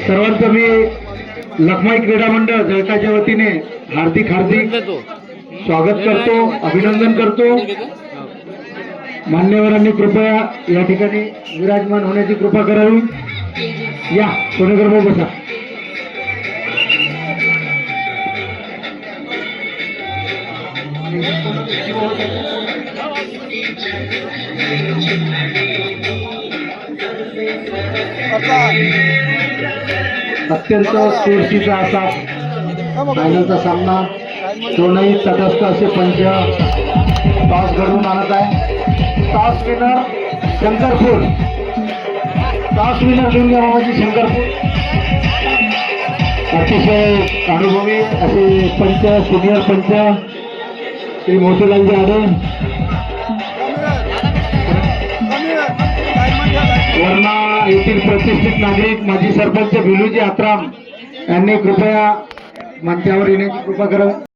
सर्वांचं मी लखमाई क्रीडा मंडळ जळकाच्या वतीने हार्दिक स्वागत करतो, अभिनंदन करतो। मान्यवरांनी कृपया या ठिकाणी विराजमान होण्याची कृपा करावी। या सोनेकर भाऊ बसा। अत्यंत चुरशीचा असा फायनलचा सामना दोनही तटस्थ असे पंच टॉस घडवून आणत आहे। Toss winner Shankarpur, toss winner लिहून घ्या बाबाजी, शंकरपूर। अतिशय अनुभवी असे पंच, सिनियर पंच श्री मोतीलालजी आडे, वर्णा येथील प्रतिष्ठित नागरिक माजी सरपंच भिलूजी आत्राम यांनी कृपया मंचावर येण्याची कृपा करावी।